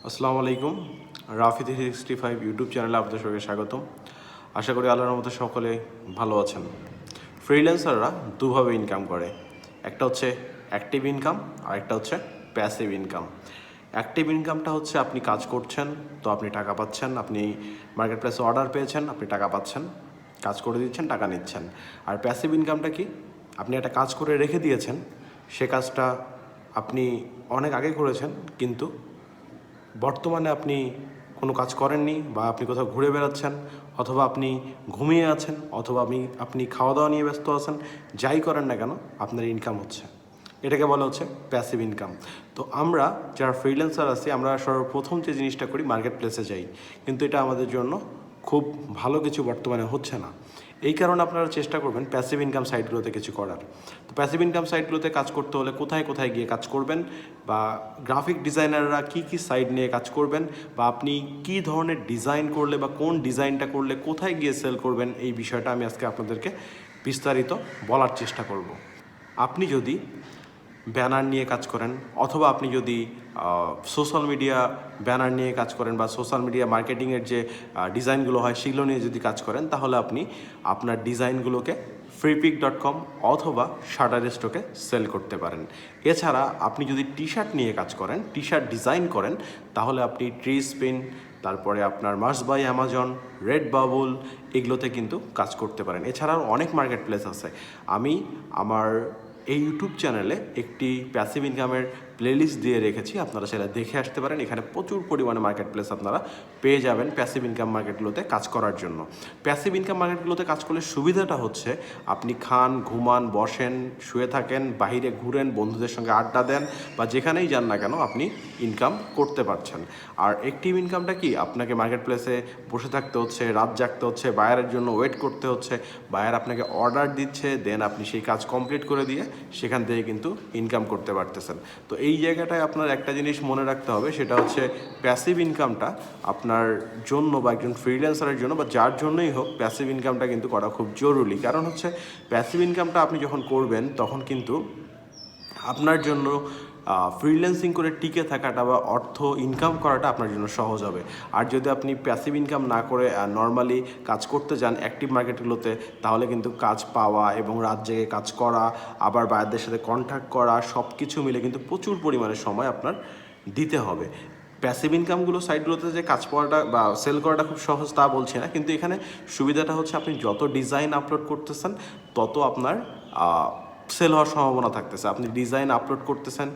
আসসালামু আলাইকুম। রাফি 365 ইউটিউব চ্যানেলে আপনাদের সবাইকে স্বাগতম। আশা করি আল্লাহর রহমতে সকলে ভালো আছেন। ফ্রিল্যান্সাররা দুভাবে ইনকাম করে, একটা হচ্ছে অ্যাক্টিভ ইনকাম আর একটা হচ্ছে প্যাসিভ ইনকাম। অ্যাক্টিভ ইনকামটা হচ্ছে আপনি কাজ করছেন তো আপনি টাকা পাচ্ছেন, আপনি মার্কেট প্লেসে অর্ডার পেয়েছেন, আপনি টাকা পাচ্ছেন, কাজ করে দিচ্ছেন, টাকা নিচ্ছেন। আর প্যাসিভ ইনকামটা কি? আপনি একটা কাজ করে রেখে দিয়েছেন, সে কাজটা আপনি অনেক আগে করেছেন, কিন্তু বর্তমানে আপনি কোনো কাজ করেননি, বা আপনি কোথাও ঘুরে বেড়াচ্ছেন, অথবা আপনি ঘুমিয়ে আছেন, অথবা আপনি খাওয়া দাওয়া নিয়ে ব্যস্ত আছেন, যাই করেন না কেন আপনার ইনকাম হচ্ছে। এটাকে বলা হচ্ছে প্যাসিভ ইনকাম। তো আমরা যারা ফ্রিল্যান্সার আছি, আমরা সর্বপ্রথম যে জিনিসটা করি মার্কেট প্লেসে যাই, কিন্তু এটা আমাদের জন্য খুব ভালো কিছু বর্তমানে হচ্ছে না। এই কারণে আপনারা চেষ্টা করবেন প্যাসিভ ইনকাম সাইটগুলোতে কিছু করার। তো প্যাসিভ ইনকাম সাইটগুলোতে কাজ করতে হলে কোথায় কোথায় গিয়ে কাজ করবেন, বা গ্রাফিক ডিজাইনাররা কী কী সাইট নিয়ে কাজ করবেন, বা আপনি কী ধরনের ডিজাইন করলে বা কোন ডিজাইনটা করলে কোথায় গিয়ে সেল করবেন, এই বিষয়টা আমি আজকে আপনাদেরকে বিস্তারিত বলার চেষ্টা করব। আপনি যদি ব্যানার নিয়ে কাজ করেন, অথবা আপনি যদি সোশ্যাল মিডিয়া ব্যানার নিয়ে কাজ করেন, বা সোশ্যাল মিডিয়া মার্কেটিংয়ের যে ডিজাইনগুলো হয় সেগুলো নিয়ে যদি কাজ করেন, তাহলে আপনি আপনার ডিজাইনগুলোকে freepik.com অথবা শাটারস্টকে সেল করতে পারেন। এছাড়া আপনি যদি টি শার্ট নিয়ে কাজ করেন, টি শার্ট ডিজাইন করেন, তাহলে আপনি ট্রি স্পিন, তারপরে আপনার Merch by Amazon, Redbubble, এগুলোতে কিন্তু কাজ করতে পারেন। এছাড়াও অনেক মার্কেট প্লেস আছে। আমি আমার এই ইউটিউব চ্যানেলে একটি প্যাসিভ ইনকামের প্লেলিস্ট দিয়ে রেখেছি, আপনারা সেটা দেখে আসতে পারেন। এখানে প্রচুর পরিমাণে মার্কেট প্লেস আপনারা পেয়ে যাবেন প্যাসিভ ইনকাম মার্কেটগুলোতে কাজ করার জন্য। প্যাসিভ ইনকাম মার্কেটগুলোতে কাজ করলে সুবিধাটা হচ্ছে আপনি খান, ঘুমান, বসেন, শুয়ে থাকেন, বাইরে ঘুরেন, বন্ধুদের সঙ্গে আড্ডা দেন, বা যেখানেই যান না কেন আপনি ইনকাম করতে পারছেন। আর অ্যাক্টিভ ইনকামটা কি? আপনাকে মার্কেট প্লেসে বসে থাকতে হচ্ছে, রাত জাগতে হচ্ছে, বায়ারের জন্য ওয়েট করতে হচ্ছে, বায়ার আপনাকে অর্ডার দিচ্ছে, দেন আপনি সেই কাজ কমপ্লিট করে দিয়ে সেখান থেকে কিন্তু ইনকাম করতে পারতেছেন। তো এই জায়গাটায় আপনার একটা জিনিস মনে রাখতে হবে, সেটা হচ্ছে প্যাসিভ ইনকামটা আপনার জন্য বা একজন ফ্রিল্যান্সারের জন্য বা যার জন্যই হোক, প্যাসিভ ইনকামটা কিন্তু করা খুব জরুরি। কারণ হচ্ছে প্যাসিভ ইনকামটা আপনি যখন করবেন তখন কিন্তু আপনার জন্য ফ্রিল্যান্সিং করে টিকে থাকাটা বা অর্থ ইনকাম করাটা আপনার জন্য সহজ হবে। আর যদি আপনি প্যাসিভ ইনকাম না করে নর্মালি কাজ করতে যান অ্যাক্টিভ মার্কেটগুলোতে, তাহলে কিন্তু কাজ পাওয়া এবং রাত জেগে কাজ করা, আবার বায়ারদের সাথে কন্ট্যাক্ট করা, সব কিছু মিলে কিন্তু প্রচুর পরিমাণে সময় আপনার দিতে হবে। প্যাসিভ ইনকামগুলো সাইটগুলোতে যে কাজ পাওয়াটা বা সেল করাটা খুব সহজ তা বলছি না, কিন্তু এখানে সুবিধাটা হচ্ছে আপনি যত ডিজাইন আপলোড করতেছেন তত আপনার সেল হওয়ার সম্ভাবনা থাকতেছে। আপনি ডিজাইন আপলোড করতেছেন,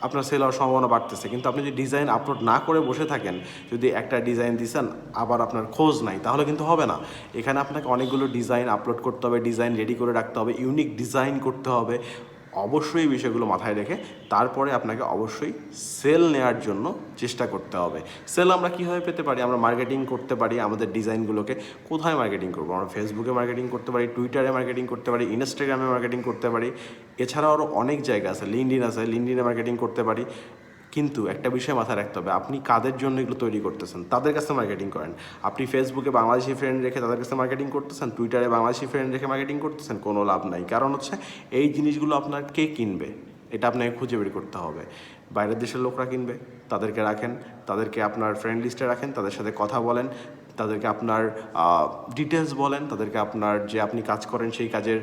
আপনার সেল হওয়ার সম্ভাবনা বাড়তেছে। কিন্তু আপনি যদি ডিজাইন আপলোড না করে বসে থাকেন, যদি একটা ডিজাইন দিচ্ছেন আবার আপনার খোঁজ নাই, তাহলে কিন্তু হবে না। এখানে আপনাকে অনেকগুলো ডিজাইন আপলোড করতে হবে, ডিজাইন রেডি করে রাখতে হবে, ইউনিক ডিজাইন করতে হবে। অবশ্যই এই বিষয়গুলো মাথায় রেখে তারপরে আপনাকে অবশ্যই সেল নেওয়ার জন্য চেষ্টা করতে হবে। সেল আমরা কীভাবে পেতে পারি? আমরা মার্কেটিং করতে পারি আমাদের ডিজাইনগুলোকে। কোথায় মার্কেটিং করবো? আমরা ফেসবুকে মার্কেটিং করতে পারি, টুইটারে মার্কেটিং করতে পারি, ইনস্টাগ্রামে মার্কেটিং করতে পারি। এছাড়াও আরও অনেক জায়গা আছে, লিঙ্কডইন আছে, লিঙ্কডইনে মার্কেটিং করতে পারি। কিন্তু একটা বিষয় মাথায় রাখতে হবে, আপনি কাদের জন্য এগুলো তৈরি করতেছেন তাদের কাছে মার্কেটিং করেন। আপনি ফেসবুকে বাংলাদেশি ফ্রেন্ড রেখে তাদের কাছে মার্কেটিং করতেছেন, টুইটারে বাংলাদেশি ফ্রেন্ড রেখে মার্কেটিং করতেছেন, কোনো লাভ নাই। কারণ হচ্ছে এই জিনিসগুলো আপনার কে কিনবে এটা আপনাকে খুঁজে বের করতে হবে। বাইরের দেশের লোকরা কিনবে, তাদেরকে রাখেন, তাদেরকে আপনার ফ্রেন্ড লিস্টে রাখেন, তাদের সাথে কথা বলেন, তাদেরকে আপনার ডিটেলস বলেন, তাদেরকে আপনার যে আপনি কাজ করেন সেই কাজের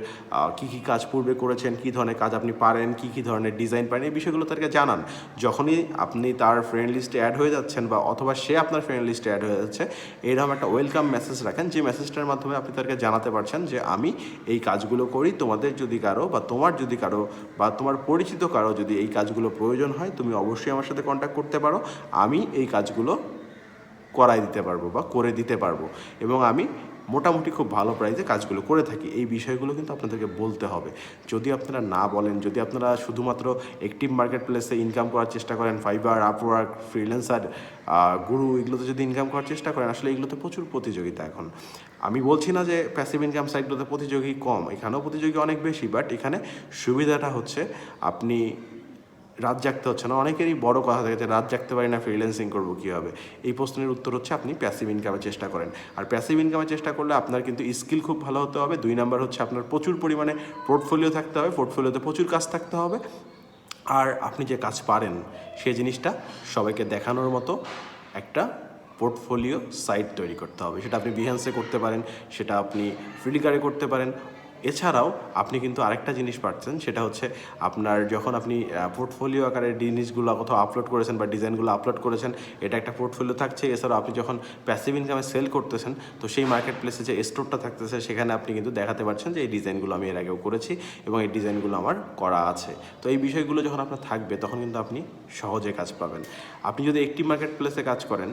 কী কী কাজ পূর্বে করেছেন, কী ধরনের কাজ আপনি পারেন, কী কী ধরনের ডিজাইন পারেন, এই বিষয়গুলো তাদেরকে জানান। যখনই আপনি তার ফ্রেন্ড লিস্টে অ্যাড হয়ে যাচ্ছেন, বা অথবা সে আপনার ফ্রেন্ড লিস্টে অ্যাড হয়ে যাচ্ছে, এইরকম একটা ওয়েলকাম মেসেজ রাখেন, যে মেসেজটার মাধ্যমে আপনি তাদেরকে জানাতে পারছেন যে আমি এই কাজগুলো করি, তোমাদের যদি কারো বা তোমার যদি কারো বা তোমার পরিচিত কারো যদি এই কাজগুলো প্রয়োজন হয়, তুমি অবশ্যই আমার সাথে কন্ট্যাক্ট করতে পারো, আমি এই কাজগুলো করাই দিতে পারবো বা করে দিতে পারবো, এবং আমি মোটামুটি খুব ভালো প্রাইসে কাজগুলো করে থাকি। এই বিষয়গুলো কিন্তু আপনাদেরকে বলতে হবে। যদি আপনারা না বলেন, যদি আপনারা শুধুমাত্র অ্যাক্টিভ মার্কেট প্লেসে ইনকাম করার চেষ্টা করেন, ফাইবার, আপওয়ার্ক, ফ্রিল্যান্সার, গুরু, এগুলোতে যদি ইনকাম করার চেষ্টা করেন, আসলে এগুলোতে প্রচুর প্রতিযোগিতা এখন। আমি বলছি না যে প্যাসিভ ইনকাম সাইটগুলোতে প্রতিযোগী কম, এখানেও প্রতিযোগী অনেক বেশি, বাট এখানে সুবিধাটা হচ্ছে আপনি রাত জাগতে হচ্ছে না। অনেকেরই বড় কথা থাকে যে রাত জাগতে পারি না, ফ্রিল্যান্সিং করবো কীভাবে? এই প্রশ্নের উত্তর হচ্ছে আপনি প্যাসিভ ইনকামের চেষ্টা করেন। আর প্যাসিভ ইনকামের চেষ্টা করলে আপনার কিন্তু স্কিল খুব ভালো হতে হবে। 2 নাম্বার হচ্ছে আপনার প্রচুর পরিমাণে পোর্টফোলিও থাকতে হবে, পোর্টফোলিওতে প্রচুর কাজ থাকতে হবে। আর আপনি যে কাজ পারেন সেই জিনিসটা সবাইকে দেখানোর মতো একটা পোর্টফোলিও সাইট তৈরি করতে হবে। সেটা আপনি বিহেন্সে করতে পারেন, সেটা আপনি ফ্রিলিকারে করতে পারেন। এছাড়াও আপনি কিন্তু আরেকটা জিনিস পাচ্ছেন, সেটা হচ্ছে আপনার যখন আপনি পোর্টফোলিও আকারে জিনিসগুলো কোথাও আপলোড করেছেন বা ডিজাইনগুলো আপলোড করেছেন, এটা একটা পোর্টফোলিও থাকছে। এছাড়াও আপনি যখন প্যাসিভ ইনকামে সেল করতেছেন, তো সেই মার্কেট প্লেসে যে স্টোরটা থাকতেছে সেখানে আপনি কিন্তু দেখাতে পারছেন যে এই ডিজাইনগুলো আমি এর আগেও করেছি এবং এই ডিজাইনগুলো আমার করা আছে। তো এই বিষয়গুলো যখন আপনার থাকবে তখন কিন্তু আপনি সহজে কাজ পাবেন। আপনি যদি একটি মার্কেট প্লেসে কাজ করেন,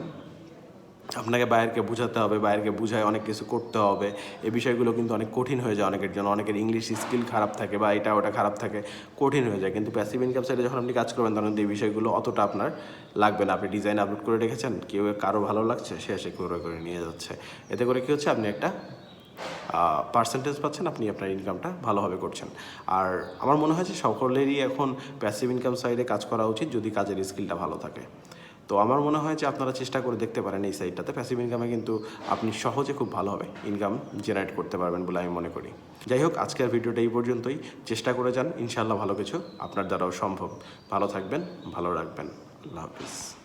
আপনাকে বায়ারকে বোঝাতে হবে, বায়ারকে বুঝায় অনেক কিছু করতে হবে, এই বিষয়গুলো কিন্তু অনেক কঠিন হয়ে যায় অনেকের জন্য। অনেকের ইংলিশ স্কিল খারাপ থাকে বা এটা ওটা খারাপ থাকে, কঠিন হয়ে যায়। কিন্তু প্যাসিভ ইনকাম সাইডে যখন আপনি কাজ করবেন তখন কিন্তু এই বিষয়গুলো অতটা আপনার লাগবে না। আপনি ডিজাইন আপলোড করে রেখেছেন, কেউ কারো ভালো লাগছে, সে এসে করে নিয়ে যাচ্ছে। এতে করে কী হচ্ছে, আপনি একটা পার্সেন্টেজ পাচ্ছেন, আপনি আপনার ইনকামটা ভালোভাবে করছেন। আর আমার মনে হয় যে সকলেরই এখন প্যাসিভ ইনকাম সাইডে কাজ করা উচিত যদি কাজের স্কিলটা ভালো থাকে। তো আমার মনে হয় যে আপনারা চেষ্টা করে দেখতে পারেন এই সাইটটাতে। প্যাসিভ ইনকামে কিন্তু আপনি সহজে খুব ভালোভাবে ইনকাম জেনারেট করতে পারবেন বলে আমি মনে করি। যাই হোক, আজকের ভিডিওটা এই পর্যন্তই। চেষ্টা করে যান, ইনশাআল্লাহ ভালো কিছু আপনার দ্বারাও সম্ভব। ভালো থাকবেন, ভালো রাখবেন। আল্লাহ হাফিজ।